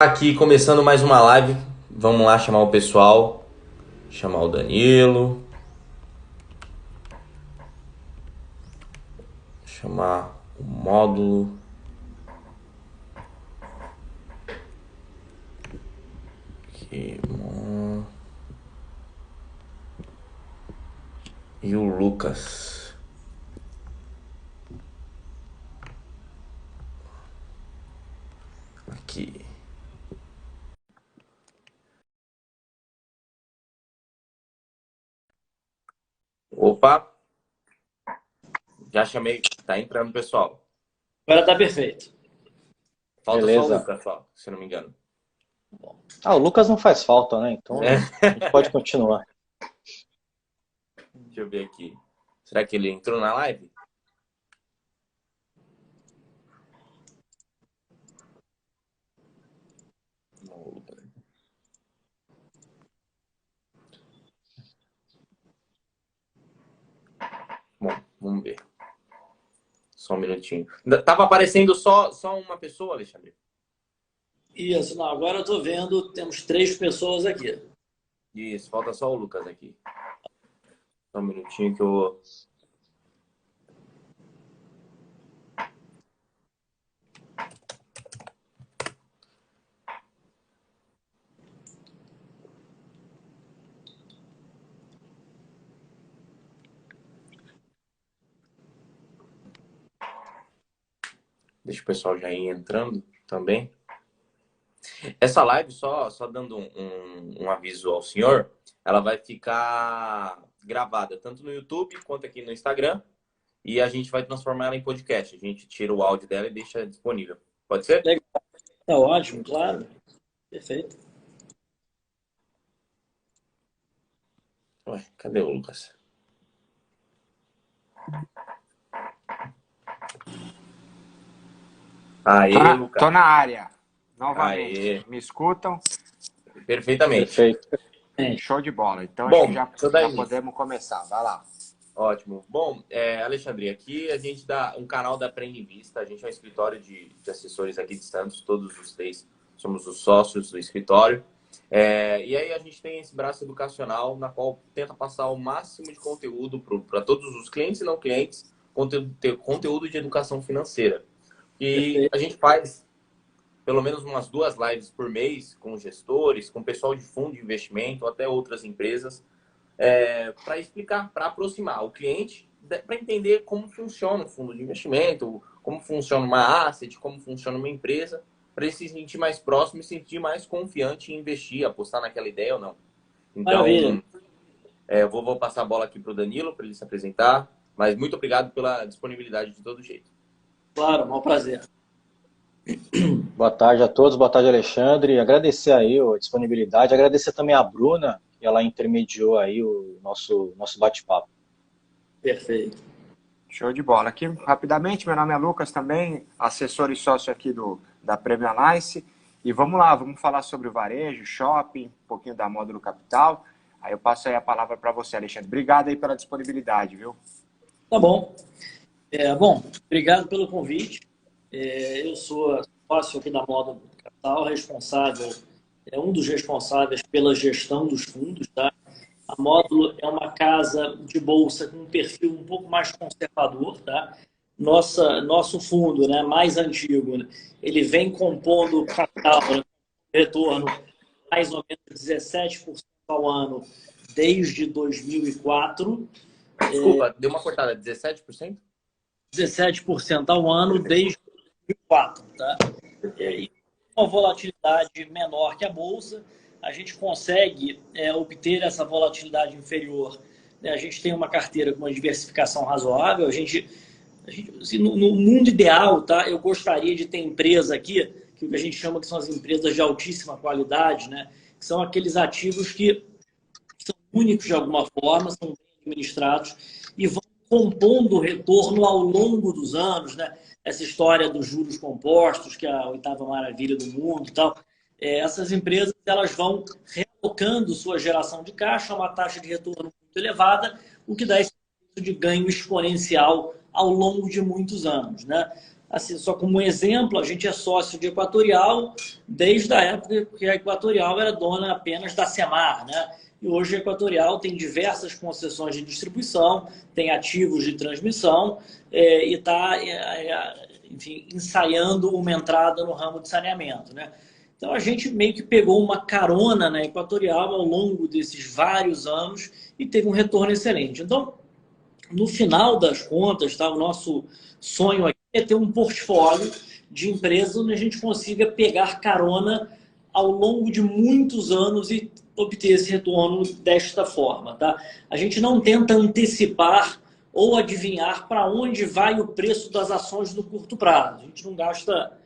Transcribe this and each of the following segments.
Aqui começando mais uma live. Vamos lá chamar o pessoal. Chamar o Danilo. Chamar o módulo. Aqui, e o Lucas. Aqui. Opa, já chamei. Tá entrando, pessoal. Agora tá perfeito. Falta só o Beleza. Lucas, só, se não me engano. O Lucas não faz falta, né? Então É. a gente pode continuar. Deixa eu ver aqui. Será que ele entrou na live? Não, Lucas. Bom, vamos ver. Só um minutinho. Tava aparecendo só uma pessoa, Alexandre? Isso, não, agora eu tô vendo, temos 3 pessoas aqui. Isso, falta só o Lucas aqui. Só um minutinho que eu. Deixa o pessoal já ir entrando também. Essa live, só dando um aviso ao senhor, ela vai ficar gravada tanto no YouTube quanto aqui no Instagram. E a gente vai transformar ela em podcast. A gente tira o áudio dela e deixa disponível. Pode ser? Legal, tá ótimo, claro. Perfeito. Ué, cadê o Lucas? Aê, Lucas. Tô na área, novamente. Aê. Me escutam? Perfeitamente. Perfeito. Show de bola. Então acho que Bom, já, deixa eu dar já início. podemos começar. Vai lá. Ótimo. Bom, Alexandre, aqui a gente dá um canal da Prêmio Vista. A gente é um escritório de assessores aqui de Santos. Todos os três somos os sócios do escritório. E aí a gente tem esse braço educacional na qual tenta passar o máximo de conteúdo para todos os clientes e não clientes, conteúdo de educação financeira. E Perfeito. a gente faz pelo menos umas 2 lives por mês com gestores, com pessoal de fundo de investimento, até outras empresas, para explicar, para aproximar o cliente, para entender como funciona um fundo de investimento, como funciona uma asset, como funciona uma empresa, para ele se sentir mais próximo e se sentir mais confiante em investir, apostar naquela ideia ou não. Maravilha. Então, eu vou passar a bola aqui para o Danilo, para ele se apresentar, mas muito obrigado pela disponibilidade de todo jeito. Claro, um prazer. Boa tarde a todos, boa tarde, Alexandre. Agradecer aí a disponibilidade, agradecer também a Bruna, que ela intermediou aí o nosso bate-papo. Perfeito. Show de bola. Aqui, rapidamente, meu nome é Lucas também, assessor e sócio aqui da Premium Alliance. E vamos lá, vamos falar sobre o varejo, shopping, um pouquinho da Módulo Capital. Aí eu passo aí a palavra para você, Alexandre. Obrigado aí pela disponibilidade, viu? Tá bom. Bom, obrigado pelo convite. Eu sou sócio aqui da Moda Capital, responsável, um dos responsáveis pela gestão dos fundos, tá? A Módulo é uma casa de bolsa com um perfil um pouco mais conservador, tá? Nosso fundo, né, mais antigo, né, ele vem compondo capital, né, retorno mais ou menos 17% ao ano desde 2004, Desculpa, deu uma cortada, 17%? 17% ao ano desde 2004, tá? E uma volatilidade menor que a bolsa, a gente consegue obter essa volatilidade inferior. Né? A gente tem uma carteira com uma diversificação razoável. Assim, no mundo ideal, tá? Eu gostaria de ter empresa aqui, que a gente chama que são as empresas de altíssima qualidade, né? Que são aqueles ativos que são únicos de alguma forma, são bem administrados e vão compondo o retorno ao longo dos anos, né? Essa história dos juros compostos, que é a oitava maravilha do mundo e tal. Essas empresas elas vão realocando sua geração de caixa a uma taxa de retorno muito elevada, o que dá esse efeito de ganho exponencial ao longo de muitos anos, né? Assim, só como um exemplo, a gente é sócio de Equatorial desde a época que a Equatorial era dona apenas da Semar, né? E hoje a Equatorial tem diversas concessões de distribuição, tem ativos de transmissão e está, enfim, ensaiando uma entrada no ramo de saneamento, né? Então a gente meio que pegou uma carona na Equatorial ao longo desses vários anos e teve um retorno excelente. Então, no final das contas, tá, o nosso sonho aqui é ter um portfólio de empresas onde a gente consiga pegar carona ao longo de muitos anos e obter esse retorno desta forma. Tá? A gente não tenta antecipar ou adivinhar para onde vai o preço das ações no curto prazo. A gente não gasta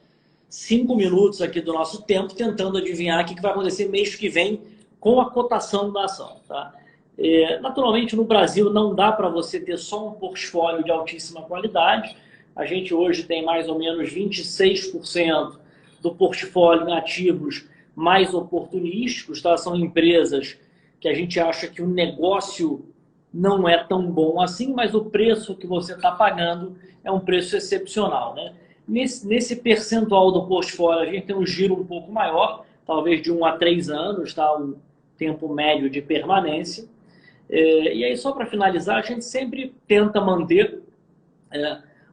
5 minutos aqui do nosso tempo tentando adivinhar o que vai acontecer mês que vem com a cotação da ação. Tá? Naturalmente, no Brasil, não dá para você ter só um portfólio de altíssima qualidade. A gente hoje tem mais ou menos 26% do portfólio em ativos mais oportunísticos. Tá? São empresas que a gente acha que o negócio não é tão bom assim, mas o preço que você está pagando é um preço excepcional. Né? Nesse percentual do portfólio, a gente tem um giro um pouco maior, talvez de 1 a 3 anos, tá? O tempo médio de permanência. E aí, só para finalizar, a gente sempre tenta manter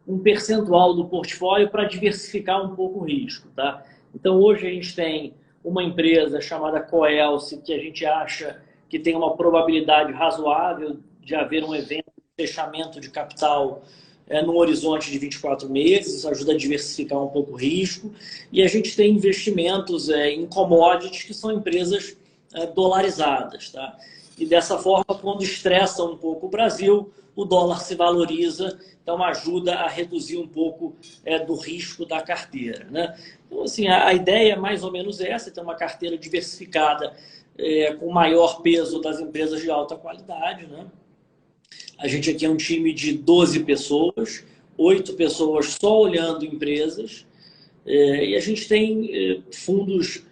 um percentual do portfólio para diversificar um pouco o risco. Tá? Então, hoje a gente tem uma empresa chamada Coelce, que a gente acha que tem uma probabilidade razoável de haver um evento de fechamento de capital num horizonte de 24 meses, isso ajuda a diversificar um pouco o risco. E a gente tem investimentos em commodities, que são empresas dolarizadas. Tá? E dessa forma, quando estressa um pouco o Brasil, o dólar se valoriza, então ajuda a reduzir um pouco do risco da carteira. Né? Então, assim, a ideia é mais ou menos essa, ter uma carteira diversificada com maior peso das empresas de alta qualidade. Né? A gente aqui é um time de 12 pessoas, 8 pessoas só olhando empresas, e a gente tem fundos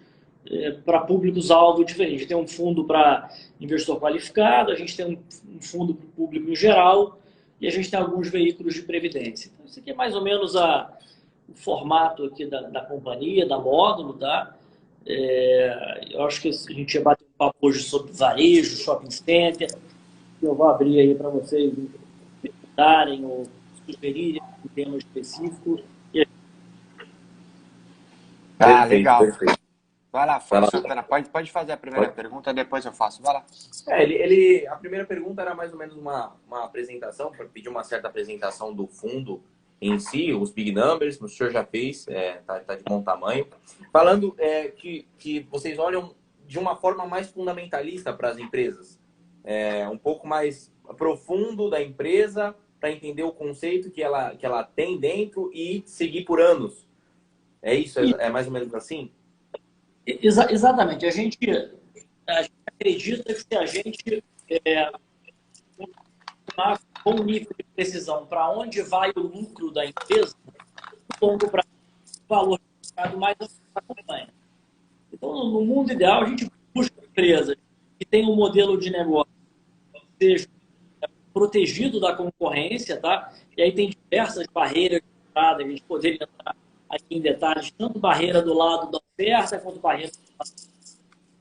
para públicos-alvo diferentes. Tem um fundo para investidor qualificado, a gente tem um fundo para o público em geral e a gente tem alguns veículos de previdência. Então, isso aqui é mais ou menos o formato aqui da companhia, da Módulo. Tá? Eu acho que a gente ia bater um papo hoje sobre varejo, shopping center. Eu vou abrir aí para vocês perguntarem ou sugerirem um tema específico. Legal. Perfeito. Vai lá, Santana. Pode fazer a primeira pergunta, depois eu faço. Vai lá. A primeira pergunta era mais ou menos uma apresentação, para pedir uma certa apresentação do fundo em si, os big numbers, o senhor já fez, tá de bom tamanho. Falando que vocês olham de uma forma mais fundamentalista para as empresas, um pouco mais profundo da empresa, para entender o conceito que ela tem dentro e seguir por anos. É isso? É mais ou menos assim? Exatamente. A gente acredita que se a gente tomar com um nível de precisão para onde vai o lucro da empresa, no longo prazo, o valor do mercado mais acompanha. Então, no mundo ideal, a gente busca empresas que tenham um modelo de negócio que seja protegido da concorrência, tá? E aí tem diversas barreiras de entrada, a gente poderia entrar aqui em detalhes, tanto barreira do lado da oferta quanto barreira do lado,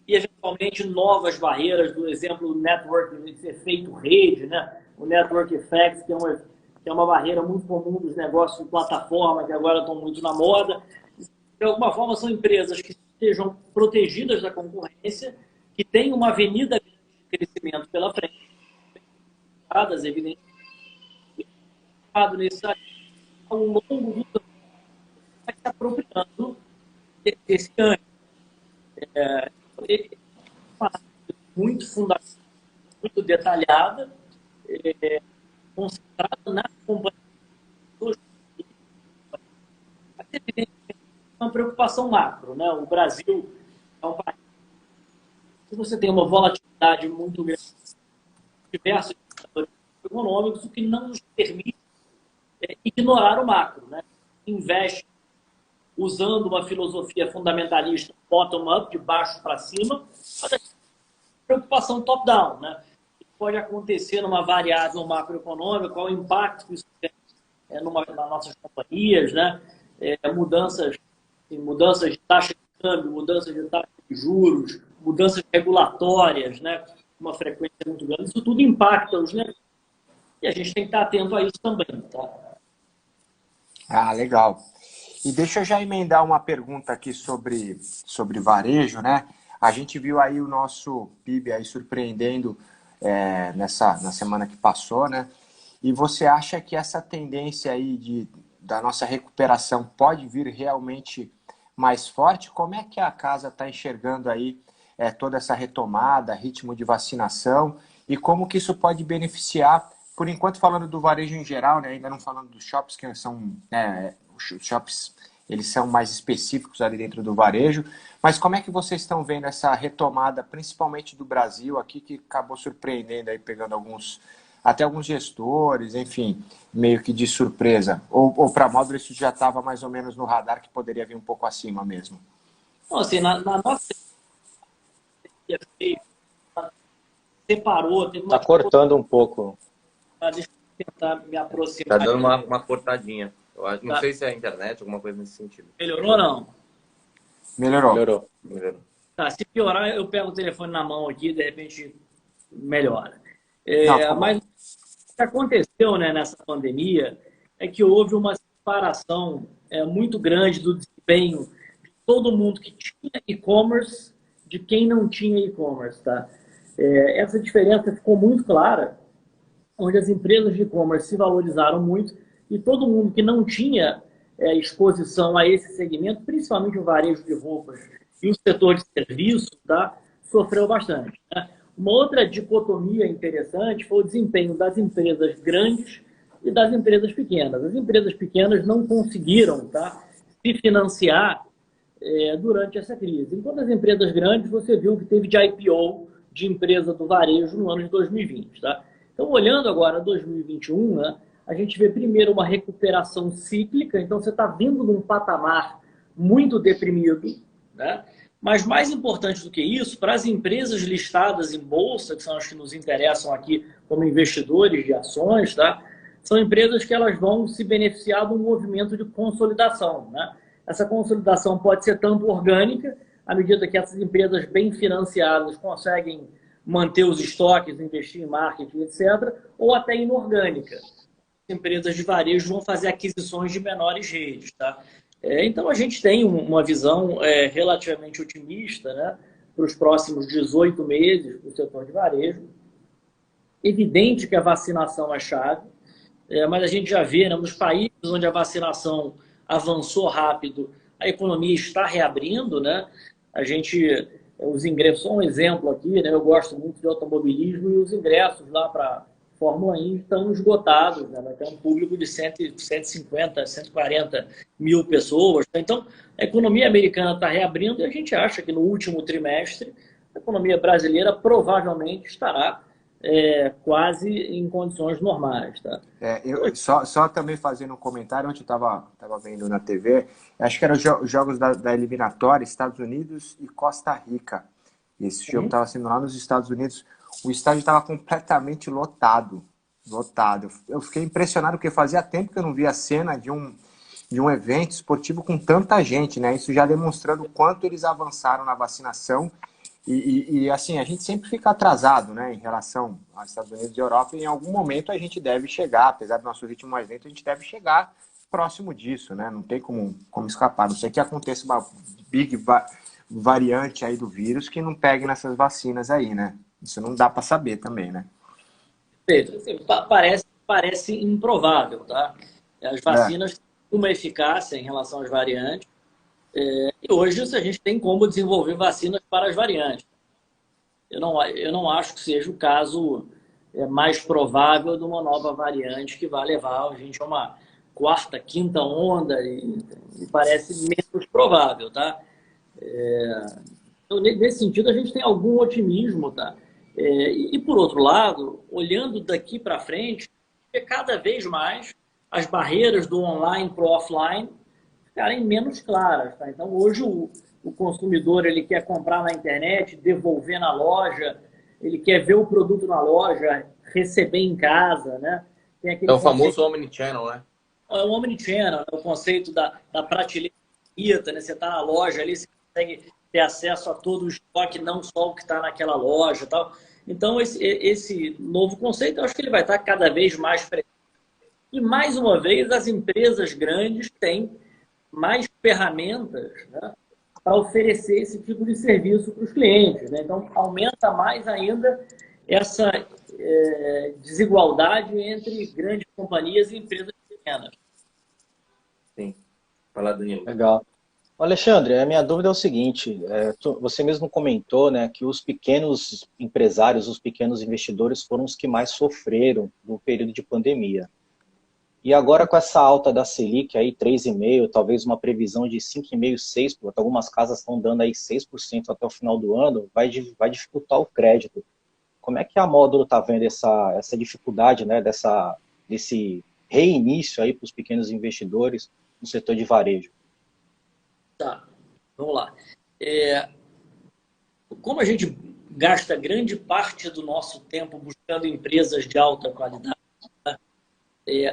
e eventualmente novas barreiras, do exemplo do network, esse efeito rede, né? O network effects, que é uma barreira muito comum dos negócios de plataforma, que agora estão muito na moda. De alguma forma, são empresas que estejam protegidas da concorrência, que têm uma avenida de crescimento pela frente, evidentemente, ao longo do tempo, vai se apropriando desse ganho. É uma muito fundamental, muito detalhada, concentrada na companhia. Mas, evidentemente, é uma preocupação macro. Né? O Brasil é um país que você tem uma volatilidade muito grande, diversos fatores econômicos, o que não nos permite ignorar o macro. Né? Investe usando uma filosofia fundamentalista bottom-up, de baixo para cima, mas a preocupação top-down. Né? O que pode acontecer numa variável macroeconômica, qual o impacto que isso tem nas nossas companhias, né? Mudanças de taxa de câmbio, mudanças de taxa de juros, mudanças regulatórias, né? Uma frequência muito grande. Isso tudo impacta os negócios e a gente tem que estar atento a isso também, tá? Ah, legal. E deixa eu já emendar uma pergunta aqui sobre varejo, né? A gente viu aí o nosso PIB aí surpreendendo na semana que passou, né? E você acha que essa tendência aí da nossa recuperação pode vir realmente mais forte? Como é que a casa está enxergando aí toda essa retomada, ritmo de vacinação e como que isso pode beneficiar, por enquanto falando do varejo em geral, né? Ainda não falando dos shops, que são os shops, eles são mais específicos ali dentro do varejo, mas como é que vocês estão vendo essa retomada, principalmente do Brasil aqui, que acabou surpreendendo aí, pegando até alguns gestores, enfim, meio que de surpresa? Ou para a Módulo isso já estava mais ou menos no radar, que poderia vir um pouco acima mesmo? Então, assim, na nossa separou, teve uma... Tá cortando um pouco. Deixa eu tentar me Tá aproximar. dando uma cortadinha. Não sei se é a internet, alguma coisa nesse sentido. Melhorou ou não? Melhorou. Tá, se piorar, eu pego o telefone na mão aqui e de repente melhora. Mas o que aconteceu, né, nessa pandemia é que houve uma separação muito grande do desempenho de todo mundo que tinha e-commerce de quem não tinha e-commerce. Tá? Essa diferença ficou muito clara, onde as empresas de e-commerce se valorizaram muito e todo mundo que não tinha exposição a esse segmento, principalmente o varejo de roupas e o setor de serviço, tá, sofreu bastante. Né? Uma outra dicotomia interessante foi o desempenho das empresas grandes e das empresas pequenas. As empresas pequenas não conseguiram, tá, se financiar durante essa crise. Enquanto as empresas grandes, você viu que teve de IPO de empresa do varejo no ano de 2020. Tá? Então, olhando agora 2021, né, a gente vê primeiro uma recuperação cíclica, então você está vindo num patamar muito deprimido, né? Mas mais importante do que isso, para as empresas listadas em bolsa, que são as que nos interessam aqui como investidores de ações, tá? São empresas que elas vão se beneficiar de um movimento de consolidação, né? Essa consolidação pode ser tanto orgânica, à medida que essas empresas bem financiadas conseguem manter os estoques, investir em marketing, etc., ou até inorgânica. Empresas de varejo vão fazer aquisições de menores redes. Tá? Então, a gente tem uma visão relativamente otimista, né, para os próximos 18 meses do setor de varejo. Evidente que a vacinação é chave, mas a gente já vê, né, nos países onde a vacinação avançou rápido, a economia está reabrindo. Né? Os ingressos, só um exemplo aqui, né, eu gosto muito de automobilismo e os ingressos lá para Fórmula 1 estão esgotados, né? Vai ter um público de 150, 140 mil pessoas. Então, a economia americana está reabrindo e a gente acha que no último trimestre a economia brasileira provavelmente estará quase em condições normais. Tá? Eu só também fazendo um comentário, ontem eu estava vendo na TV, acho que eram os jogos da eliminatória, Estados Unidos e Costa Rica. Esse jogo estava sendo lá nos Estados Unidos. O estádio estava completamente lotado. Eu fiquei impressionado porque fazia tempo que eu não via a cena de um evento esportivo com tanta gente, né? Isso já demonstrando o quanto eles avançaram na vacinação. E assim, a gente sempre fica atrasado, né, em relação aos Estados Unidos e Europa. E em algum momento a gente deve chegar, apesar do nosso ritmo mais lento, a gente deve chegar próximo disso, né? Não tem como escapar. Não sei que aconteça uma big variante aí do vírus que não pegue nessas vacinas aí, né? Isso não dá para saber também, né? Parece improvável, tá? As vacinas têm uma eficácia em relação às variantes. E hoje a gente tem como desenvolver vacinas para as variantes. Eu não acho que seja o caso mais provável de uma nova variante que vai levar a gente a uma quarta, quinta onda e parece menos provável, tá? Então, nesse sentido, a gente tem algum otimismo, tá? E por outro lado, olhando daqui para frente, cada vez mais as barreiras do online para o offline ficarem menos claras. Tá? Então, hoje o consumidor ele quer comprar na internet, devolver na loja, ele quer ver o produto na loja, receber em casa. Né? Tem aquele o famoso omnichannel, né? É um omnichannel, né? O conceito da prateleira infinita, né? Você está na loja ali, você consegue ter acesso a todo o estoque, não só o que está naquela loja e tal. Então, esse novo conceito, eu acho que ele vai estar cada vez mais presente. E, mais uma vez, as empresas grandes têm mais ferramentas, né, para oferecer esse tipo de serviço para os clientes, né? Então, aumenta mais ainda essa desigualdade entre grandes companhias e empresas pequenas. Sim. Fala, Danilo. Legal. Alexandre, a minha dúvida é o seguinte, você mesmo comentou, né, que os pequenos empresários, os pequenos investidores foram os que mais sofreram no período de pandemia. E agora com essa alta da Selic aí, 3,5%, talvez uma previsão de 5,5%, 6%, porque algumas casas estão dando aí 6% até o final do ano, vai dificultar o crédito. Como é que a Módulo está vendo essa dificuldade, né, desse reinício aí para os pequenos investidores no setor de varejo? Tá, vamos lá. Como a gente gasta grande parte do nosso tempo buscando empresas de alta qualidade,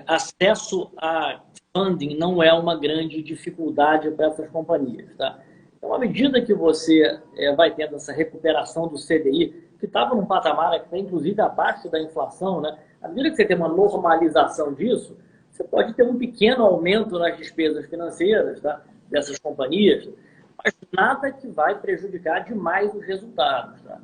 acesso a funding não é uma grande dificuldade para essas companhias. Tá? Então, à medida que você vai tendo essa recuperação do CDI, que estava num patamar que está inclusive abaixo da inflação, né? À medida que você tem uma normalização disso, você pode ter um pequeno aumento nas despesas financeiras, tá, dessas companhias, mas nada que vai prejudicar demais os resultados. Tá?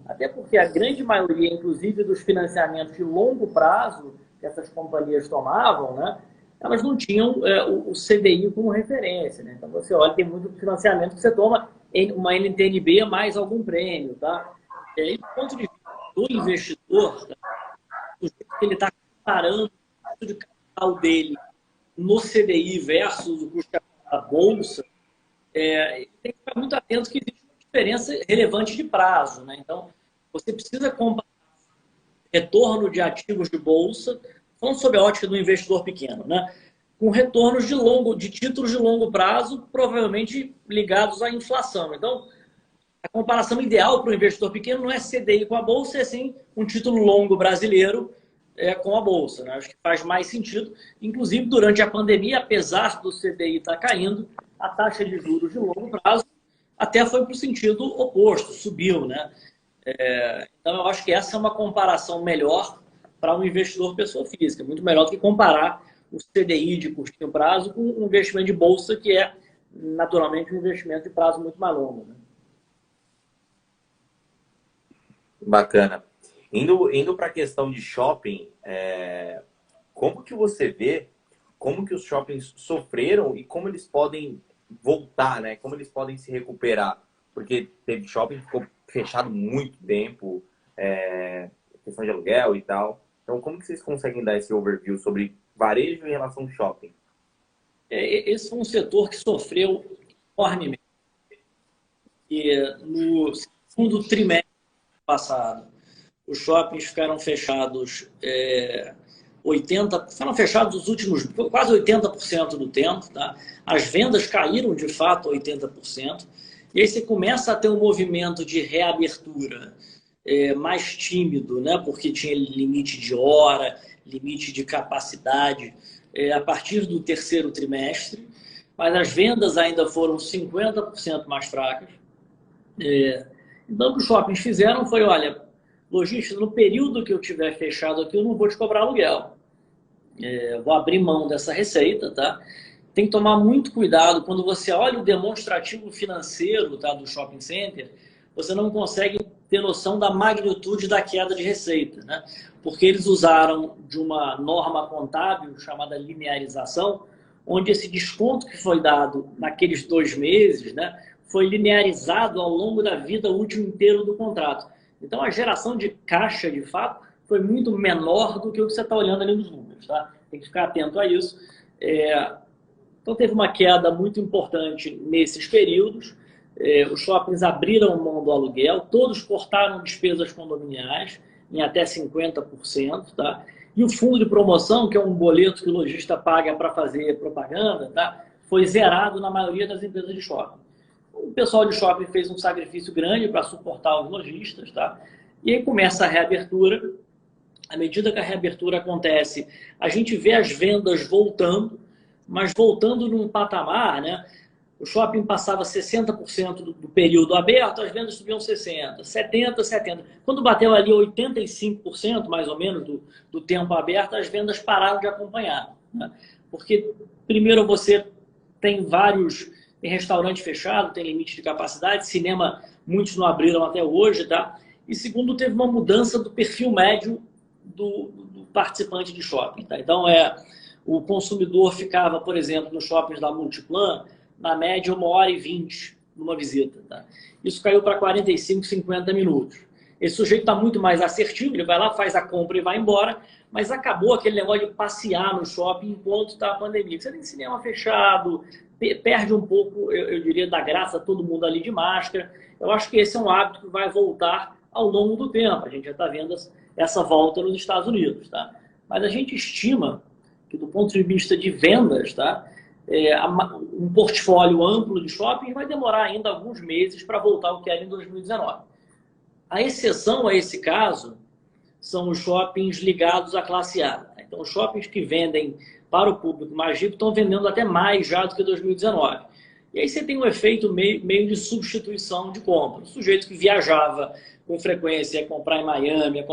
Até porque a grande maioria, inclusive, dos financiamentos de longo prazo que essas companhias tomavam, né, elas não tinham o CDI como referência. Né? Então, você olha, tem muito financiamento que você toma em uma NTNB mais algum prêmio. Tá? E aí, do ponto de vista do investidor, tá, do jeito que ele está comparando o custo de capital dele no CDI versus o custo de capital da Bolsa, ele tem que ficar muito atento que existe uma diferença relevante de prazo. Né? Então, você precisa comparar retorno de ativos de bolsa, falando sobre a ótica do investidor pequeno, né? Com retornos de títulos de longo prazo, provavelmente ligados à inflação. Então, a comparação ideal para o investidor pequeno não é CDI com a bolsa, é sim um título longo brasileiro com a bolsa. Né? Acho que faz mais sentido. Inclusive, durante a pandemia, apesar do CDI estar caindo, a taxa de juros de longo prazo até foi para o sentido oposto, subiu, né? Então, eu acho que essa é uma comparação melhor para um investidor pessoa física. Muito melhor do que comparar o CDI de curtinho prazo com um investimento de bolsa, que é, naturalmente, um investimento de prazo muito mais longo. Né? Bacana. Indo para a questão de shopping, como que você vê como que os shoppings sofreram e como eles podem voltar, né? Como eles podem se recuperar? Porque teve shopping que ficou fechado muito tempo, questão de aluguel e tal. Então, como que vocês conseguem dar esse overview sobre varejo em relação ao shopping? Esse foi um setor que sofreu enormemente. E no segundo trimestre passado, os shoppings ficaram fechados foram fechados os últimos quase 80% do tempo. Tá? As vendas caíram de fato 80%. E aí você começa a ter um movimento de reabertura mais tímido, né? Porque tinha limite de hora, limite de capacidade a partir do terceiro trimestre, mas as vendas ainda foram 50% mais fracas. Então, o que os shoppings fizeram foi, olha, lojista, no período que eu tiver fechado aqui, eu não vou te cobrar aluguel. Vou abrir mão dessa receita, tá? Tem que tomar muito cuidado. Quando você olha o demonstrativo financeiro, tá, do shopping center, você não consegue ter noção da magnitude da queda de receita, né? Porque eles usaram de uma norma contábil chamada linearização, onde esse desconto que foi dado naqueles 2 meses, né, foi linearizado ao longo da vida útil inteiro do contrato. Então, a geração de caixa, de fato, foi muito menor do que o que você está olhando ali nos números. Tá? Tem que ficar atento a isso. Então, teve uma queda muito importante nesses períodos. Os shoppings abriram mão do aluguel, todos cortaram despesas condominiais em até 50%. Tá? E o fundo de promoção, que é um boleto que o lojista paga para fazer propaganda, tá? Foi zerado na maioria das empresas de shopping. O pessoal de shopping fez um sacrifício grande para suportar os lojistas. Tá? E aí começa a reabertura. à medida que a reabertura acontece, a gente vê as vendas voltando, mas voltando num patamar, né? O shopping passava 60% do período aberto, as vendas subiam 60%, 70%, 70%. Quando bateu ali 85%, mais ou menos, do tempo aberto, as vendas pararam de acompanhar, né? Porque, primeiro, você tem restaurante fechado, tem limite de capacidade, cinema, muitos não abriram até hoje, tá? E segundo, teve uma mudança do perfil médio do participante de shopping, tá? Então, o consumidor ficava, por exemplo, nos shoppings da Multiplan, na média 1h20 numa visita, tá? Isso caiu para 45, 50 minutos. Esse sujeito está muito mais assertivo, ele vai lá, faz a compra e vai embora, mas acabou aquele negócio de passear no shopping enquanto está a pandemia. Você tem cinema fechado, perde um pouco, eu diria, da graça, todo mundo ali de máscara. Eu acho que esse é um hábito que vai voltar ao longo do tempo. A gente já está vendo essa volta nos Estados Unidos, tá? Mas a gente estima que, do ponto de vista de vendas, tá, um portfólio amplo de shopping vai demorar ainda alguns meses para voltar ao que era em 2019. A exceção a esse caso são os shoppings ligados à classe A. Então, os shoppings que vendem para o público mais rico estão vendendo até mais já do que 2019. E aí você tem um efeito meio de substituição de compra. O sujeito que viajava com frequência, ia comprar em Miami,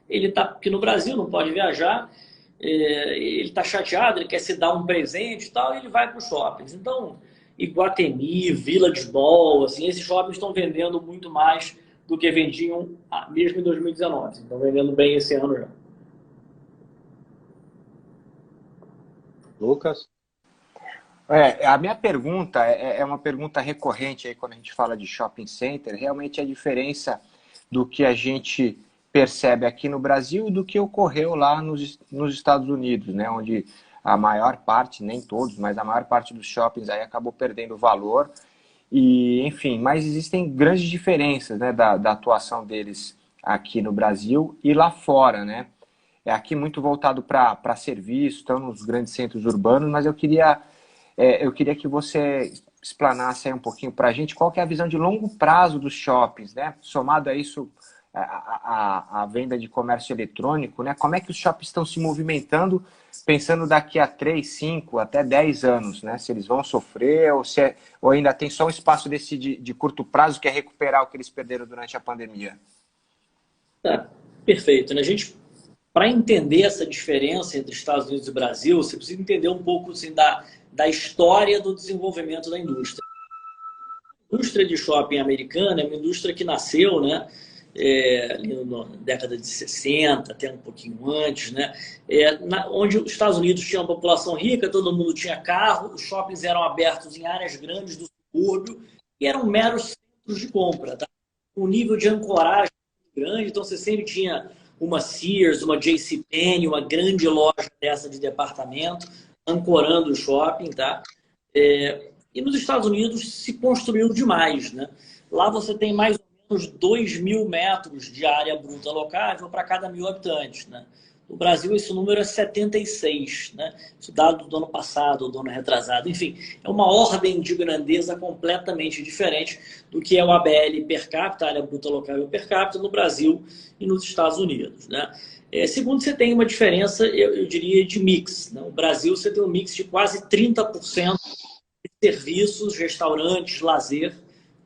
ele está aqui no Brasil, não pode viajar, ele está chateado, ele quer se dar um presente e tal, e ele vai para os shoppings. Então, Iguatemi, Village Mall, assim, esses shoppings estão vendendo muito mais do que vendiam mesmo em 2019. Estão vendendo bem esse ano já. Lucas? A minha pergunta é uma pergunta recorrente aí quando a gente fala de shopping center. Realmente a diferença do que a gente percebe aqui no Brasil e do que ocorreu lá nos Estados Unidos, né? Onde a maior parte, nem todos, mas a maior parte dos shoppings aí acabou perdendo valor. E, enfim, mas existem grandes diferenças, né, da atuação deles aqui no Brasil e lá fora, né? É aqui muito voltado para serviço, estão nos grandes centros urbanos, mas eu queria que você explanasse aí um pouquinho para a gente qual que é a visão de longo prazo dos shoppings, né? Somado a isso, a venda de comércio eletrônico, né? Como é que os shoppings estão se movimentando, pensando daqui a 3, 5, até 10 anos, né? Se eles vão sofrer ou ainda tem só um espaço desse de curto prazo que é recuperar o que eles perderam durante a pandemia? Perfeito, né? Para entender essa diferença entre Estados Unidos e Brasil, você precisa entender um pouco assim, da história do desenvolvimento da indústria. A indústria de shopping americana é uma indústria que nasceu, né, ali na década de 60, até um pouquinho antes, né, onde os Estados Unidos tinham uma população rica, todo mundo tinha carro, os shoppings eram abertos em áreas grandes do subúrbio e eram meros centros de compra, tá? Um nível de ancoragem grande, então você sempre tinha uma Sears, uma JCPenney, uma grande loja dessa de departamento, ancorando o shopping, tá? E nos Estados Unidos se construiu demais, né? Lá você tem mais ou menos 2.000 metros de área bruta locável para cada 1.000 habitantes, né? No Brasil, esse número é 76, né? Isso dado do ano passado, do ano retrasado. Enfim, é uma ordem de grandeza completamente diferente do que é o ABL per capita, área bruta locável per capita, no Brasil e nos Estados Unidos, né? Segundo, você tem uma diferença, eu diria, de mix, né? No Brasil, você tem um mix de quase 30% de serviços, restaurantes, lazer,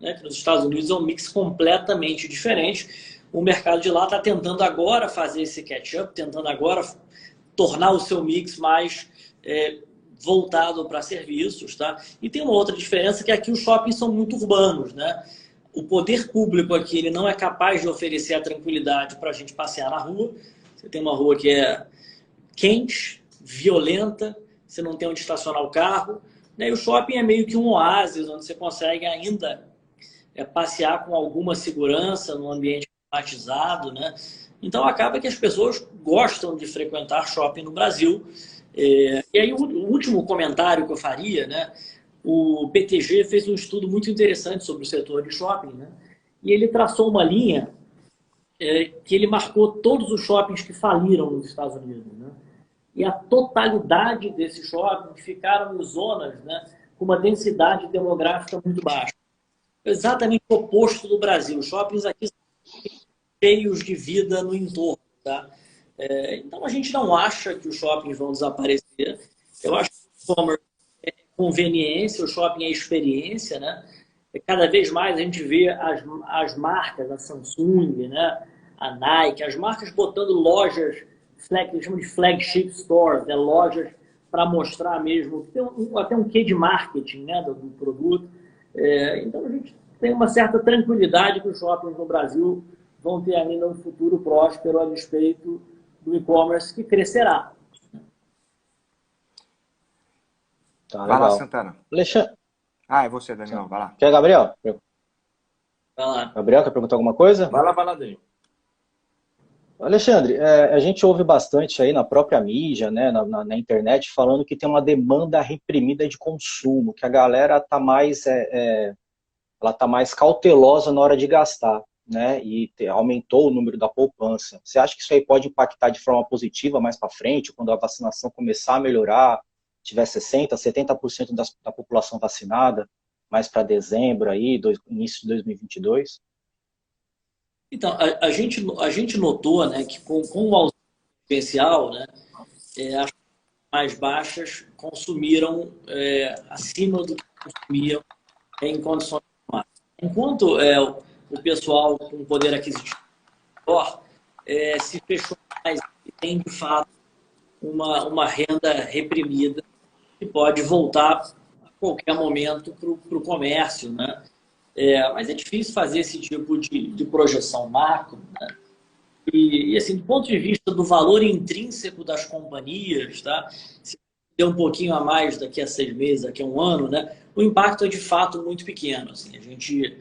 né? Que nos Estados Unidos é um mix completamente diferente. O mercado de lá está tentando agora fazer esse catch-up, tentando agora tornar o seu mix mais voltado para serviços, tá? E tem uma outra diferença, que aqui os shoppings são muito urbanos, né? O poder público aqui ele não é capaz de oferecer a tranquilidade para a gente passear na rua. Você tem uma rua que é quente, violenta, você não tem onde estacionar o carro, né? E o shopping é meio que um oásis, onde você consegue ainda passear com alguma segurança no ambiente climatizado, né? Então acaba que as pessoas gostam de frequentar shopping no Brasil. E aí o último comentário que eu faria, né? O BTG fez um estudo muito interessante sobre o setor de shopping, né? E ele traçou uma linha que ele marcou todos os shoppings que faliram nos Estados Unidos, né? E a totalidade desses shoppings ficaram em zonas, né, com uma densidade demográfica muito baixa. Exatamente o oposto do Brasil. Os shoppings aqui são cheios de vida no entorno, tá? Então, a gente não acha que os shoppings vão desaparecer. Eu acho que o e-commerce é conveniência, o shopping é experiência, né? Cada vez mais a gente vê as marcas, a Samsung, né? A Nike, as marcas botando lojas, que eles chamam de flagship stores, né? Lojas para mostrar mesmo, tem até um quê de marketing, né? do produto. Então, a gente tem uma certa tranquilidade que os shoppings no Brasil vão ter ainda um futuro próspero a despeito do e-commerce que crescerá. Tá, Vai lá, legal. Santana. Alexandre... É você, Daniel, vai lá. Quer, Gabriel? Vai lá. Gabriel, quer perguntar alguma coisa? Vai lá, Daniel. Alexandre, a gente ouve bastante aí na própria mídia, né, na internet, falando que tem uma demanda reprimida de consumo, que a galera está mais, ela tá mais cautelosa na hora de gastar, né, e aumentou o número da poupança. Você acha que isso aí pode impactar de forma positiva mais para frente, quando a vacinação começar a melhorar, tiver 60%, 70% da população vacinada, mais para dezembro aí, início de 2022? Então, a gente notou, né, que com o auxílio emergencial, né, as mais baixas consumiram acima do que consumiam em condições normais. Enquanto o pessoal com poder aquisitivo maior se fechou mais e tem, de fato, uma renda reprimida que pode voltar a qualquer momento para o comércio, né? Mas é difícil fazer esse tipo de projeção macro, né? E assim, do ponto de vista do valor intrínseco das companhias, tá? Se der um pouquinho a mais daqui a 6 meses, daqui a 1 ano, né? O impacto é de fato muito pequeno. Assim, a gente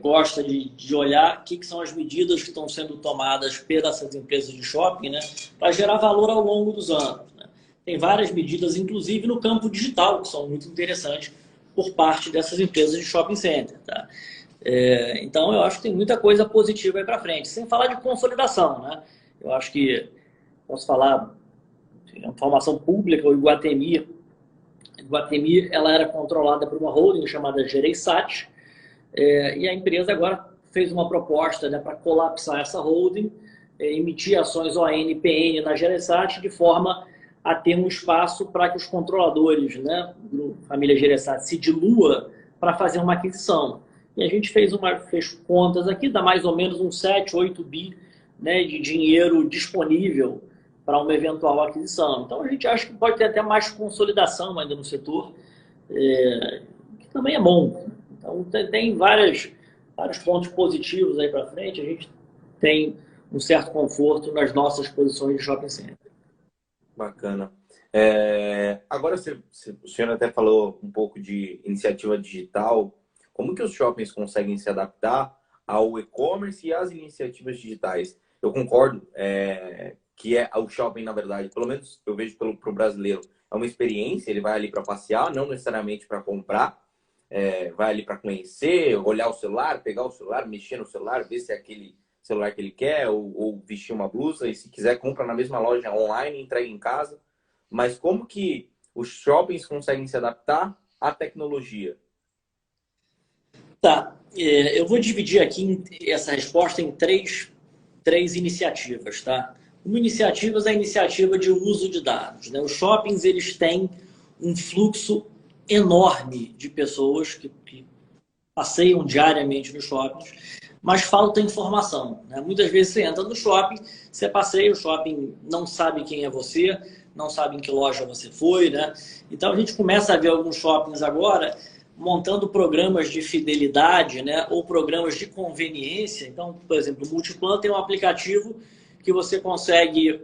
gosta de olhar o que são as medidas que estão sendo tomadas pelas empresas de shopping, né? Para gerar valor ao longo dos anos, né? Tem várias medidas, inclusive no campo digital, que são muito interessantes por parte dessas empresas de shopping center, tá? Então, eu acho que tem muita coisa positiva aí para frente. Sem falar de consolidação, né? Eu acho que, posso falar, informação pública, o Iguatemi, ela era controlada por uma holding chamada Gereissat, e a empresa agora fez uma proposta, né, para colapsar essa holding, emitir ações ON-PN na Gereissat, de forma a ter um espaço para que os controladores, né, da família Gereissat, se dilua para fazer uma aquisição. E a gente fez contas aqui, dá mais ou menos uns 7, 8 bi, né, de dinheiro disponível para uma eventual aquisição. Então, a gente acha que pode ter até mais consolidação ainda no setor, que também é bom. Então, tem vários pontos positivos aí para frente. A gente tem um certo conforto nas nossas posições de shopping center. Bacana. Agora, o senhor até falou um pouco de iniciativa digital. Como que os shoppings conseguem se adaptar ao e-commerce e às iniciativas digitais? Eu concordo que o shopping, na verdade, pelo menos eu vejo para o brasileiro, é uma experiência, ele vai ali para passear, não necessariamente para comprar, vai ali para conhecer, olhar o celular, pegar o celular, mexer no celular, ver se é aquele celular que ele quer, ou vestir uma blusa, e se quiser, compra na mesma loja online, entrega em casa. Mas como que os shoppings conseguem se adaptar à tecnologia? Tá, eu vou dividir aqui essa resposta em três iniciativas, tá? Uma iniciativa é a iniciativa de uso de dados, né? Os shoppings, eles têm um fluxo enorme de pessoas que passeiam diariamente nos shoppings, mas falta informação, né? Muitas vezes você entra no shopping, você passeia, o shopping não sabe quem é você, não sabe em que loja você foi, né? Então a gente começa a ver alguns shoppings agora montando programas de fidelidade, né? Ou programas de conveniência. Então, por exemplo, o Multiplan tem um aplicativo que você consegue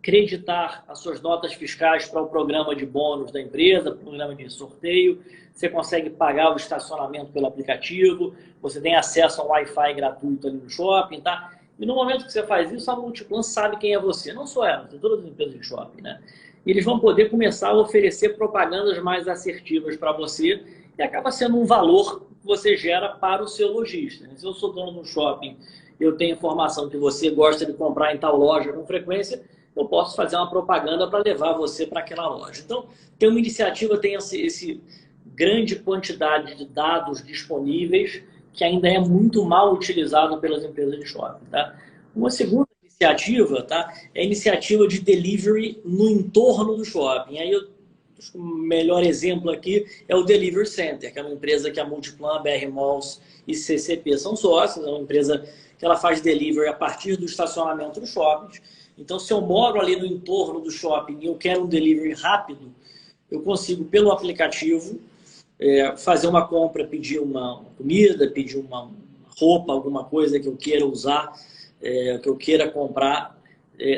creditar as suas notas fiscais para o programa de bônus da empresa, programa de sorteio. Você consegue pagar o estacionamento pelo aplicativo, você tem acesso a um Wi-Fi gratuito ali no shopping, tá? E no momento que você faz isso, a Multiplan sabe quem é você. Não só ela, tem todas as empresas de shopping, né? E eles vão poder começar a oferecer propagandas mais assertivas para você e acaba sendo um valor que você gera para o seu lojista. Se eu sou dono de um shopping, eu tenho informação que você gosta de comprar em tal loja com frequência, eu posso fazer uma propaganda para levar você para aquela loja. Então, tem uma iniciativa, tem esse grande quantidade de dados disponíveis que ainda é muito mal utilizado pelas empresas de shopping, tá? Uma segunda iniciativa iniciativa, tá? É a iniciativa de delivery no entorno do shopping. Aí acho que o melhor exemplo aqui é o Delivery Center, que é uma empresa que a Multiplan, BR Malls e CCP são sócios. É uma empresa que ela faz delivery a partir do estacionamento dos shoppings. Então, se eu moro ali no entorno do shopping e eu quero um delivery rápido, eu consigo, pelo aplicativo, fazer uma compra, pedir uma comida, pedir uma roupa, alguma coisa que eu queira usar, que eu queira comprar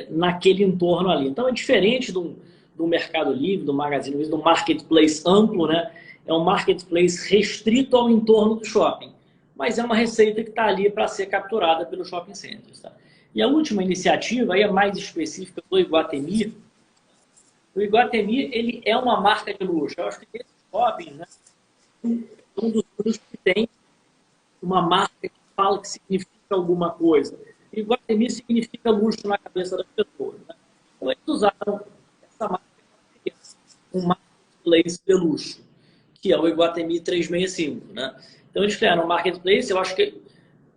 naquele entorno ali. Então, é diferente do Mercado Livre, do Magazine Luiza, do marketplace amplo, né? É um marketplace restrito ao entorno do shopping, mas é uma receita que está ali para ser capturada pelos shopping centers. Tá? E a última iniciativa, aí é mais específica do Iguatemi. O Iguatemi, ele é uma marca de luxo. Eu acho que esses shoppings, né, um dos únicos que tem uma marca que fala que significa alguma coisa. O Iguatemi significa luxo na cabeça das pessoas. Né? Então, eles usaram essa marca para um marketplace de luxo, que é o Iguatemi 365. Né? Então, eles criaram um marketplace. Eu acho que,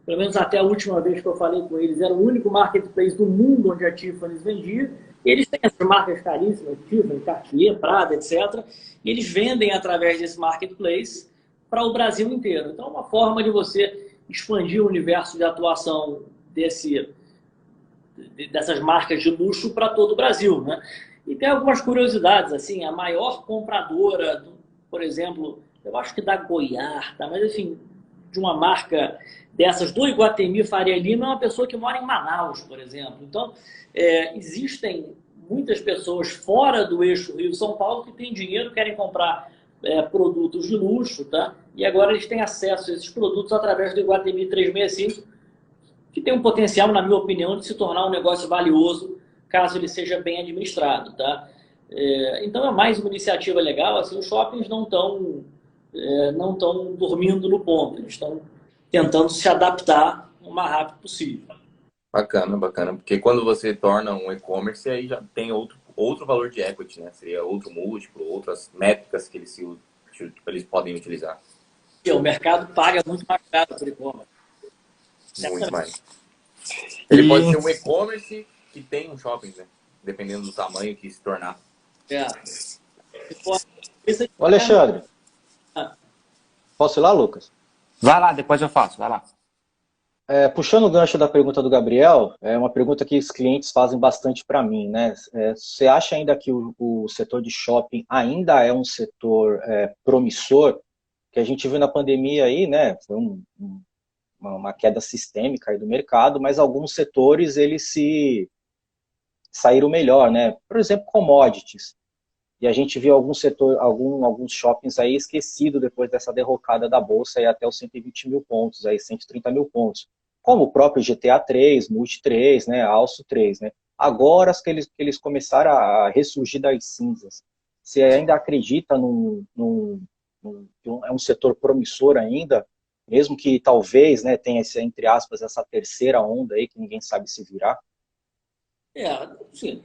pelo menos até a última vez que eu falei com eles, era o único marketplace do mundo onde a Tiffany's vendia. Eles têm essas marcas caríssimas, Tiffany, Cartier, Prada, etc. E eles vendem através desse marketplace para o Brasil inteiro. Então, é uma forma de você expandir o universo de atuação dessas marcas de luxo para todo o Brasil. Né? E tem algumas curiosidades, assim, a maior compradora, por exemplo, eu acho que da Goiás, tá? Mas assim, de uma marca dessas do Iguatemi Faria Lima é uma pessoa que mora em Manaus, por exemplo. Então, existem muitas pessoas fora do eixo Rio-São Paulo que têm dinheiro, querem comprar produtos de luxo, tá? E agora eles têm acesso a esses produtos através do Iguatemi 365, que tem um potencial, na minha opinião, de se tornar um negócio valioso, caso ele seja bem administrado, tá? Então é mais uma iniciativa legal. Assim, os shoppings não estão dormindo no ponto, eles estão tentando se adaptar o mais rápido possível. Bacana, bacana. Porque quando você torna um e-commerce, aí já tem outro valor de equity, né? Seria outro múltiplo, outras métricas que eles podem utilizar. O mercado paga muito mais caro por e-commerce. Muito mais. Ele pode ser um e-commerce que tem um shopping, né? Dependendo do tamanho que se tornar. Ô, Alexandre. Posso ir lá, Lucas? Vai lá, depois eu faço, vai lá. Puxando o gancho da pergunta do Gabriel, é uma pergunta que os clientes fazem bastante para mim, né? Você acha ainda que o setor de shopping ainda é um setor promissor? Que a gente viu na pandemia aí, né? Foi uma queda sistêmica aí do mercado, mas alguns setores eles se saíram melhor, né? Por exemplo, commodities. E a gente viu alguns shoppings aí esquecidos depois dessa derrocada da Bolsa aí até os 120 mil pontos, aí 130 mil pontos. Como o próprio GTA 3, Multi 3, né, Alço 3, né? Agora que eles começaram a ressurgir das cinzas. Você ainda acredita é um setor promissor ainda, mesmo que talvez, né, tenha, entre aspas, essa terceira onda aí que ninguém sabe se virar? Sim,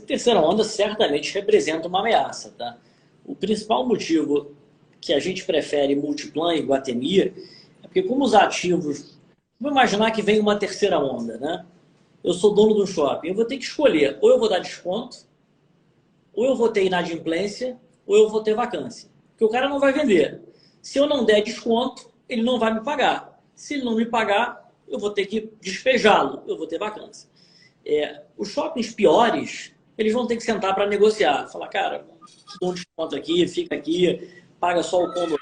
terceira onda certamente representa uma ameaça, tá? O principal motivo que a gente prefere Multiplan e Iguatemi é porque, como os ativos... Vamos imaginar que vem uma terceira onda, né? Eu sou dono do shopping, eu vou ter que escolher, ou eu vou dar desconto, ou eu vou ter inadimplência, ou eu vou ter vacância. Porque o cara não vai vender. Se eu não der desconto, ele não vai me pagar. Se ele não me pagar, eu vou ter que despejá-lo, eu vou ter vacância. Os shoppings piores, eles vão ter que sentar para negociar. Falar, cara, dou um desconto aqui, fica aqui, paga só o condomínio,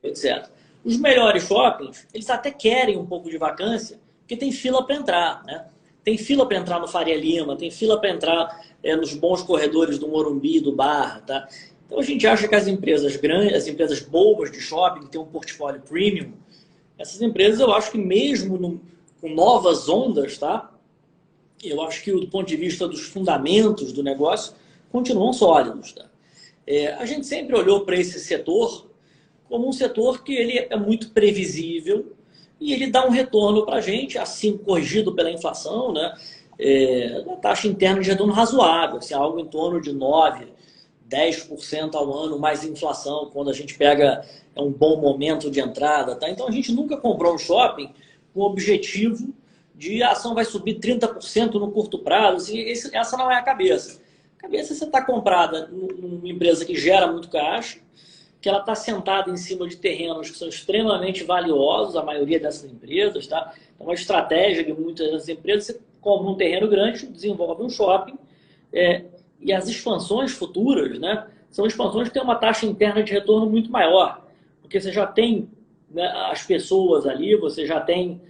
etc. Os melhores shoppings, eles até querem um pouco de vacância, porque tem fila para entrar, né? Tem fila para entrar no Faria Lima, tem fila para entrar nos bons corredores do Morumbi, do Barra, tá? Então a gente acha que as empresas grandes, as empresas boas de shopping, que tem um portfólio premium, essas empresas eu acho que mesmo com novas ondas, tá? Eu acho que do ponto de vista dos fundamentos do negócio, continuam sólidos, tá? A gente sempre olhou para esse setor como um setor que ele é muito previsível e ele dá um retorno para a gente, assim corrigido pela inflação, né? Uma taxa interna de retorno razoável, assim, algo em torno de 9%, 10% ao ano, mais inflação, quando a gente pega um bom momento de entrada. Tá? Então, a gente nunca comprou um shopping com o objetivo de a ação vai subir 30% no curto prazo. Assim, essa não é a cabeça. A cabeça é você estar comprada numa empresa que gera muito caixa, que ela está sentada em cima de terrenos que são extremamente valiosos, a maioria dessas empresas, tá? Então, a estratégia de muitas dessas empresas, você compra um terreno grande, desenvolve um shopping, e as expansões futuras, né, são expansões que têm uma taxa interna de retorno muito maior, porque você já tem, né, as pessoas ali, você já tem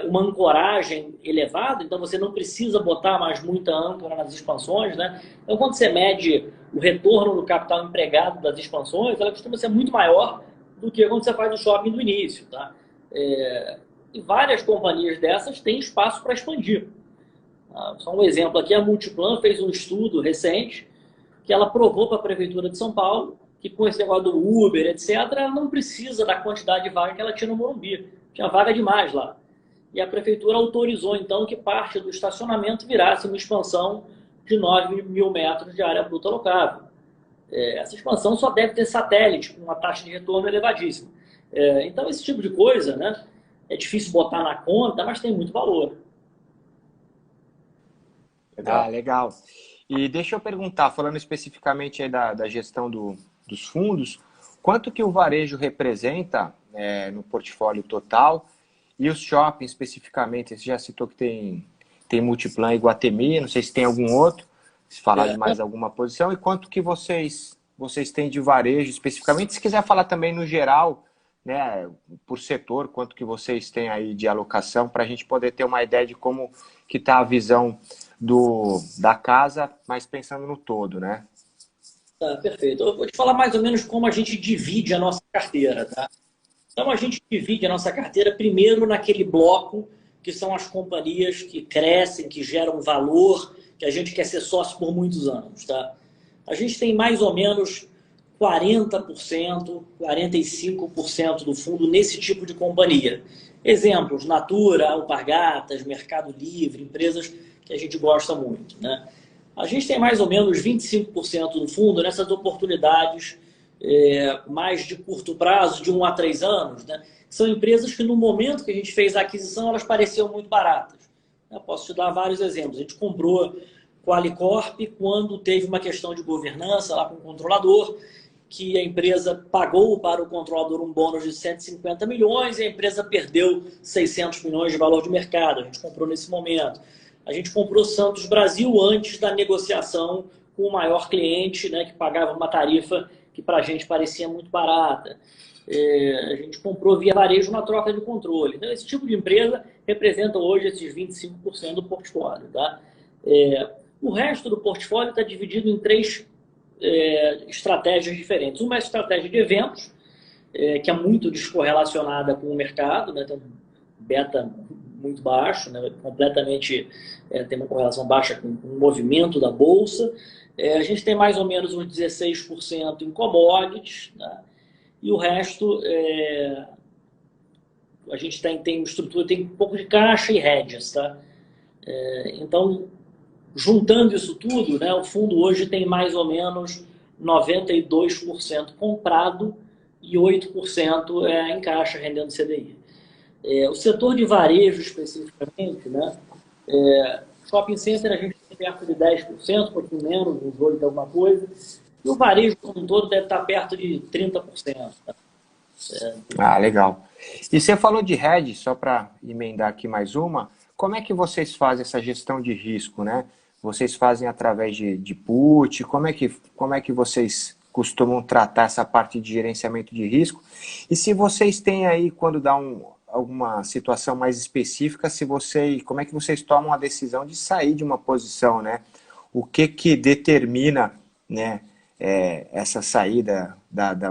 uma ancoragem elevada, então você não precisa botar mais muita âncora nas expansões, né? Então, quando você mede o retorno do capital empregado das expansões, ela costuma ser muito maior do que quando você faz o shopping do início, tá? E várias companhias dessas têm espaço para expandir. Só um exemplo aqui, a Multiplan fez um estudo recente que ela provou para a Prefeitura de São Paulo que com esse negócio do Uber, etc., ela não precisa da quantidade de vaga que ela tinha no Morumbi. Tinha vaga demais lá. E a Prefeitura autorizou, então, que parte do estacionamento virasse uma expansão de 9 mil metros de área bruta locável. Essa expansão só deve ter satélite, com uma taxa de retorno elevadíssima. Então, esse tipo de coisa, né, é difícil botar na conta, mas tem muito valor. Legal. E deixa eu perguntar, falando especificamente aí da gestão dos fundos, quanto que o varejo representa no portfólio total? E os shoppings especificamente, você já citou que tem Multiplan e Iguatemi, não sei se tem algum outro, se falar de mais alguma posição, e quanto que vocês têm de varejo especificamente, se quiser falar também no geral, né, por setor, quanto que vocês têm aí de alocação, para a gente poder ter uma ideia de como que está a visão da casa, mas pensando no todo, né? Tá, perfeito. Eu vou te falar mais ou menos como a gente divide a nossa carteira, tá? Então, a gente divide a nossa carteira primeiro naquele bloco que são as companhias que crescem, que geram valor, que a gente quer ser sócio por muitos anos, tá? A gente tem mais ou menos 40%, 45% do fundo nesse tipo de companhia. Exemplos, Natura, Alpargatas, Mercado Livre, empresas que a gente gosta muito, né? A gente tem mais ou menos 25% do fundo nessas oportunidades mais de curto prazo, de 1 a 3 anos, né? São empresas que no momento que a gente fez a aquisição, elas pareciam muito baratas. Eu posso te dar vários exemplos. A gente comprou Qualicorp quando teve uma questão de governança lá com o controlador, que a empresa pagou para o controlador um bônus de 150 milhões e a empresa perdeu 600 milhões de valor de mercado. A gente comprou nesse momento. A gente comprou Santos Brasil antes da negociação com o maior cliente, né, que pagava uma tarifa que para a gente parecia muito barata. A gente comprou Via Varejo na troca de controle. Então, esse tipo de empresa representa hoje esses 25% do portfólio. Tá? O resto do portfólio está dividido em 3 estratégias diferentes. Uma é a estratégia de eventos, que é muito descorrelacionada com o mercado, né? Tem um beta muito baixo, né? Completamente tem uma correlação baixa com o movimento da bolsa. A gente tem mais ou menos uns 16% em commodities, né? E o resto a gente tem estrutura, tem um pouco de caixa e hedges, tá? Então, juntando isso tudo, né, o fundo hoje tem mais ou menos 92% comprado e 8% em caixa rendendo CDI. O setor de varejo especificamente, né, shopping center a gente tem perto de 10%, um pouquinho menos, uns 8% alguma coisa, e o varejo como um todo deve estar perto de 30%. Tá? Legal. E você falou de hedge, só para emendar aqui mais uma, como é que vocês fazem essa gestão de risco, né? Vocês fazem através de put? Como é que vocês costumam tratar essa parte de gerenciamento de risco? E se vocês têm aí, quando dá alguma situação mais específica, como é que vocês tomam a decisão de sair de uma posição, né? O que determina, né, essa saída,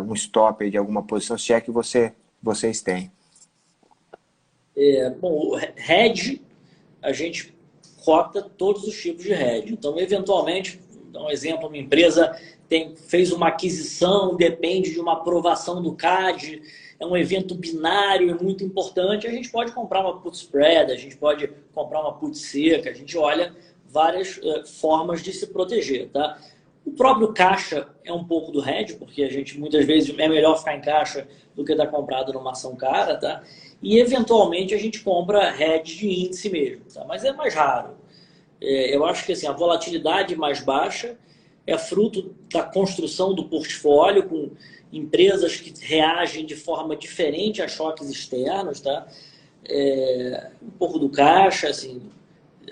um stop de alguma posição, se é que vocês têm? Bom, o hedge, a gente cota todos os tipos de hedge. Então, eventualmente, vou dar um exemplo, uma empresa fez uma aquisição, depende de uma aprovação do CAD, é um evento binário, é muito importante, a gente pode comprar uma put spread, a gente pode comprar uma put seca, a gente olha várias formas de se proteger, tá? O próprio caixa é um pouco do hedge, porque a gente muitas vezes é melhor ficar em caixa do que estar comprado numa ação cara, tá? e eventualmente a gente compra hedge de índice mesmo, tá? Mas é mais raro. Eu acho que assim, a volatilidade mais baixa é fruto da construção do portfólio com empresas que reagem de forma diferente a choques externos, tá? Um pouco do caixa, assim,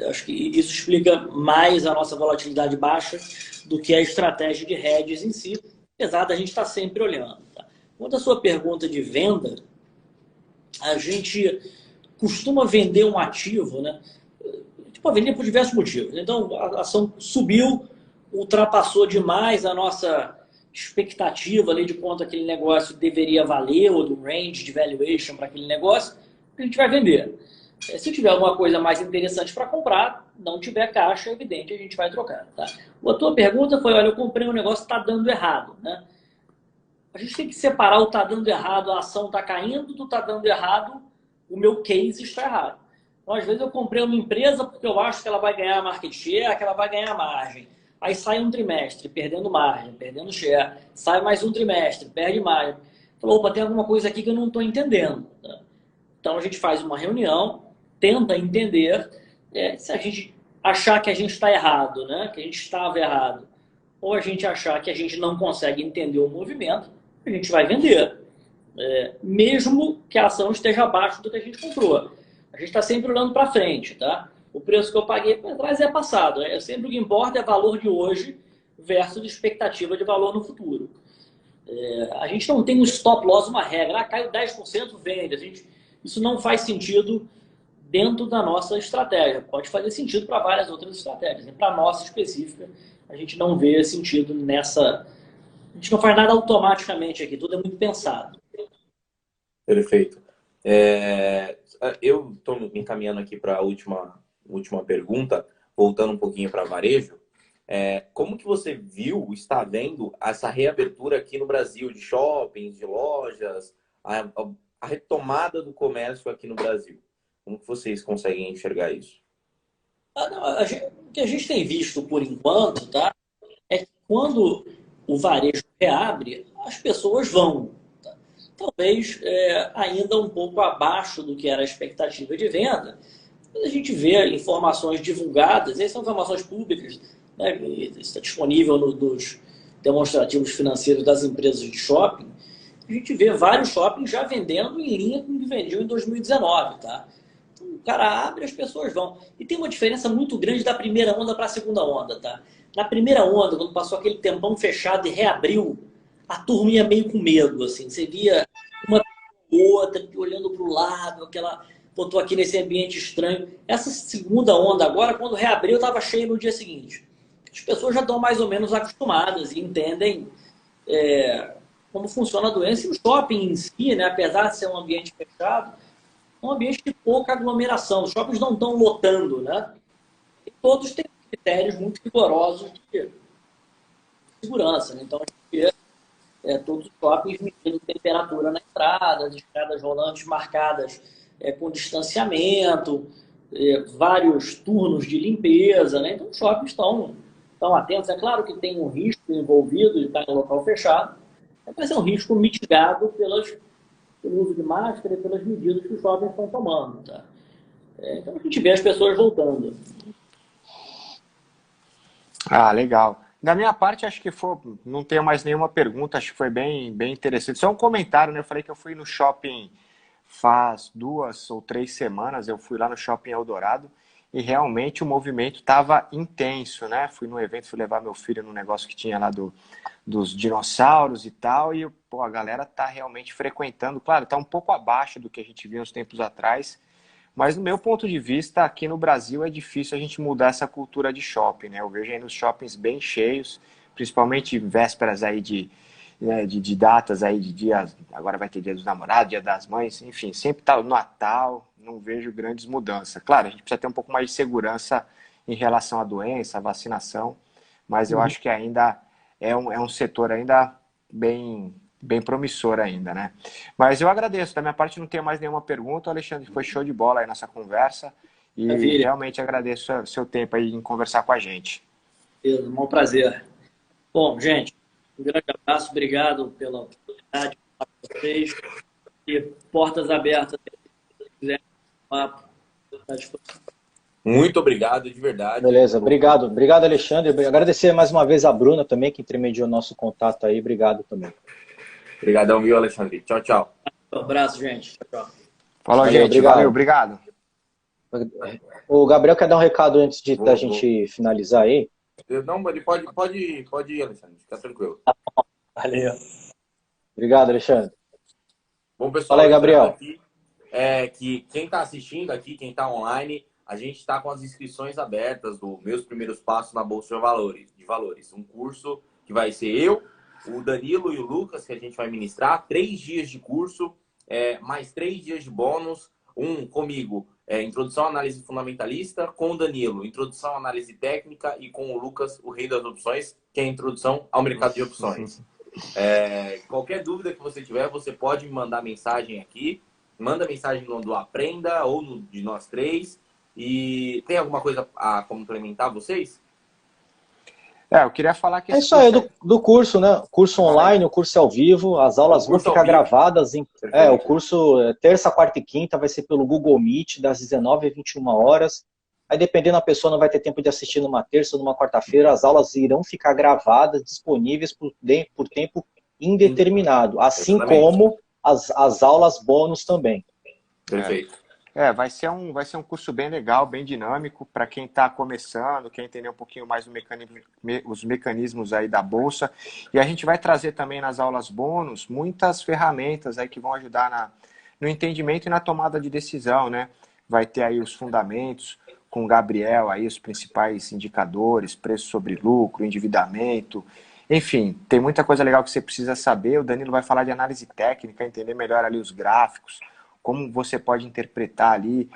acho que isso explica mais a nossa volatilidade baixa do que a estratégia de hedges em si, apesar da gente estar sempre olhando. Tá? Quanto à sua pergunta de venda, a gente costuma vender um ativo, né? Tipo, vender por diversos motivos. Então, a ação subiu, ultrapassou demais a nossa expectativa ali de quanto aquele negócio deveria valer, ou do range de valuation para aquele negócio, a gente vai vender. Se tiver alguma coisa mais interessante para comprar, não tiver caixa, é evidente, a gente vai trocar. Tá? A tua pergunta foi, olha, eu comprei um negócio que está dando errado. Né? A gente tem que separar o está dando errado, a ação está caindo, do está dando errado, o meu case está errado. Então, às vezes eu comprei uma empresa porque eu acho que ela vai ganhar market share, que ela vai ganhar margem. Aí sai um trimestre perdendo margem, perdendo share. Sai mais um trimestre, perde margem. Falou, opa, tem alguma coisa aqui que eu não estou entendendo. Tá? Então a gente faz uma reunião, tenta entender se a gente achar que a gente está errado, né? Que a gente estava errado, ou a gente achar que a gente não consegue entender o movimento, a gente vai vender. Mesmo que a ação esteja abaixo do que a gente comprou. A gente está sempre olhando para frente, tá? O preço que eu paguei para trás é passado. Sempre o que importa é valor de hoje versus expectativa de valor no futuro. A gente não tem um stop loss, uma regra. Caiu 10%, vende. Isso não faz sentido dentro da nossa estratégia. Pode fazer sentido para várias outras estratégias. Para a nossa específica, a gente não vê sentido nessa... A gente não faz nada automaticamente aqui. Tudo é muito pensado. Perfeito. Eu estou me encaminhando aqui para a última pergunta, voltando um pouquinho para varejo. Como que você está vendo essa reabertura aqui no Brasil de shoppings, de lojas, a retomada do comércio aqui no Brasil? Como que vocês conseguem enxergar isso? O que a gente tem visto por enquanto, tá? É que quando o varejo reabre, as pessoas vão. Tá? Talvez ainda um pouco abaixo do que era a expectativa de venda. Quando a gente vê informações divulgadas, essas são informações públicas, né? Está disponível nos demonstrativos financeiros das empresas de shopping. A gente vê vários shoppings já vendendo em linha com o que vendiam em 2019, tá? Então, o cara abre, as pessoas vão. E tem uma diferença muito grande da primeira onda para a segunda onda, tá? Na primeira onda, quando passou aquele tempão fechado e reabriu, a turma ia meio com medo, assim. Você via uma outra olhando para o lado, aquela... Estou aqui nesse ambiente estranho. Essa segunda onda agora, quando reabriu, estava cheio no dia seguinte. As pessoas já estão mais ou menos acostumadas e entendem como funciona a doença. E o shopping em si, né, apesar de ser um ambiente fechado, é um ambiente de pouca aglomeração. Os shoppings não estão lotando, né? E todos têm critérios muito rigorosos de segurança. Né? Então, a gente vê todos os shoppings medindo temperatura na entrada, as escadas rolantes marcadas com distanciamento, vários turnos de limpeza. Né? Então, os shoppings estão atentos. É claro que tem um risco envolvido de estar em um local fechado, mas é um risco mitigado pelo uso de máscara e pelas medidas que os shoppings estão tomando. Tá? Então, a gente vê as pessoas voltando. Legal. Da minha parte, acho que não tenho mais nenhuma pergunta, acho que foi bem, bem interessante. Só um comentário, né? Eu falei que eu fui no shopping faz 2 ou 3 semanas, eu fui lá no Shopping Eldorado e realmente o movimento estava intenso, né? Fui no evento, fui levar meu filho num negócio que tinha lá dos dinossauros e tal, e a galera tá realmente frequentando. Claro, tá um pouco abaixo do que a gente viu uns tempos atrás, mas no meu ponto de vista, aqui no Brasil é difícil a gente mudar essa cultura de shopping, né? Eu vejo aí nos shoppings bem cheios, principalmente vésperas aí de datas aí de dias, agora vai ter Dia dos Namorados, Dia das Mães, enfim, sempre tá no Natal, não vejo grandes mudanças. Claro, a gente precisa ter um pouco mais de segurança em relação à doença, à vacinação, mas eu acho que ainda é um setor ainda bem promissor ainda, né? Mas eu agradeço, da minha parte não tenho mais nenhuma pergunta, Alexandre, foi show de bola aí nessa conversa e realmente agradeço o seu tempo aí em conversar com a gente. Um prazer. Bom, gente, um grande abraço, obrigado pela oportunidade de falar com vocês e portas abertas quiser papo, tá à disposição. Muito obrigado, de verdade. Beleza, obrigado. Obrigado, Alexandre. Agradecer mais uma vez a Bruna também, que intermediou o nosso contato aí. Obrigado também. Obrigadão, viu, Alexandre? Tchau, tchau. Um abraço, gente. Tchau. Falou, Valeu, gente. obrigado. Valeu, obrigado. O Gabriel quer dar um recado antes da gente finalizar aí? Não, ele pode ir, Alexandre. Fica tranquilo. Valeu. Obrigado, Alexandre. Bom, pessoal, Fala aí, Gabriel. Aqui, que quem está assistindo aqui, quem está online, a gente está com as inscrições abertas do Meus Primeiros Passos na Bolsa de Valores. Um curso que vai ser eu, o Danilo e o Lucas, que a gente vai ministrar. 3 dias de curso, mais 3 dias de bônus. Um comigo, Introdução à Análise Fundamentalista, com o Danilo, Introdução à Análise Técnica, e com o Lucas, o Rei das Opções, que é a Introdução ao Mercado de Opções. Qualquer dúvida que você tiver, você pode me mandar mensagem aqui. Manda mensagem no do Aprenda ou no de nós três. E tem alguma coisa a complementar vocês? Eu queria falar que... Isso aí, do curso, né? Curso online, o curso é ao vivo, as aulas vão ficar gravadas. O curso terça, quarta e quinta vai ser pelo Google Meet, das 19 às 21 horas. Aí, dependendo, a pessoa não vai ter tempo de assistir numa terça ou numa quarta-feira, as aulas irão ficar gravadas, disponíveis por tempo indeterminado, assim como as aulas bônus também. Perfeito. Vai ser um curso bem legal, bem dinâmico, para quem está começando, quer entender um pouquinho mais os mecanismos aí da Bolsa. E a gente vai trazer também nas aulas bônus muitas ferramentas aí que vão ajudar no entendimento e na tomada de decisão, né? Vai ter aí os fundamentos, com o Gabriel aí, os principais indicadores, preço sobre lucro, endividamento, enfim, tem muita coisa legal que você precisa saber. O Danilo vai falar de análise técnica, entender melhor ali os gráficos, como você pode interpretar ali,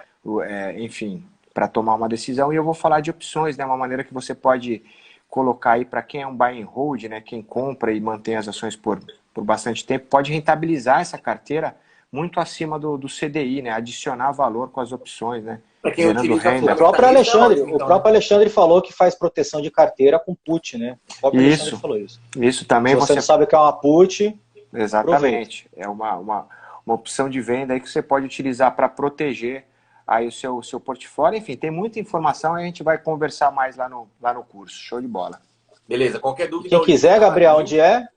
enfim, para tomar uma decisão. E eu vou falar de opções, né? Uma maneira que você pode colocar aí para quem é um buy and hold, né? Quem compra e mantém as ações por bastante tempo, pode rentabilizar essa carteira muito acima do CDI, né? Adicionar valor com as opções, né? Gerando renda. O próprio Alexandre falou que faz proteção de carteira com put, né? O próprio Alexandre falou isso. Isso também. Se você não sabe o que é uma put, exatamente. É uma opção de venda aí que você pode utilizar para proteger aí o seu portfólio. Enfim, tem muita informação e a gente vai conversar mais lá no curso. Show de bola. Beleza. Qualquer dúvida... Quem quiser, Gabriel, onde é?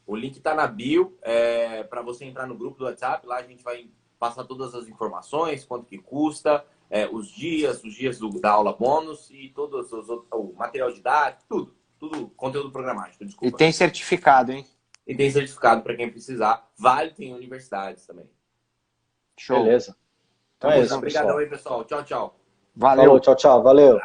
O link está na bio, para você entrar no grupo do WhatsApp. Lá a gente vai passar todas as informações, quanto que custa, os dias da aula bônus e todos o material didático, tudo conteúdo programático, desculpa. E tem certificado, hein? E tem certificado para quem precisar. Vale, tem universidades também. Show. Beleza. Então é isso. Obrigadão aí, pessoal. Tchau, tchau. Valeu. Falou, tchau, tchau. Valeu.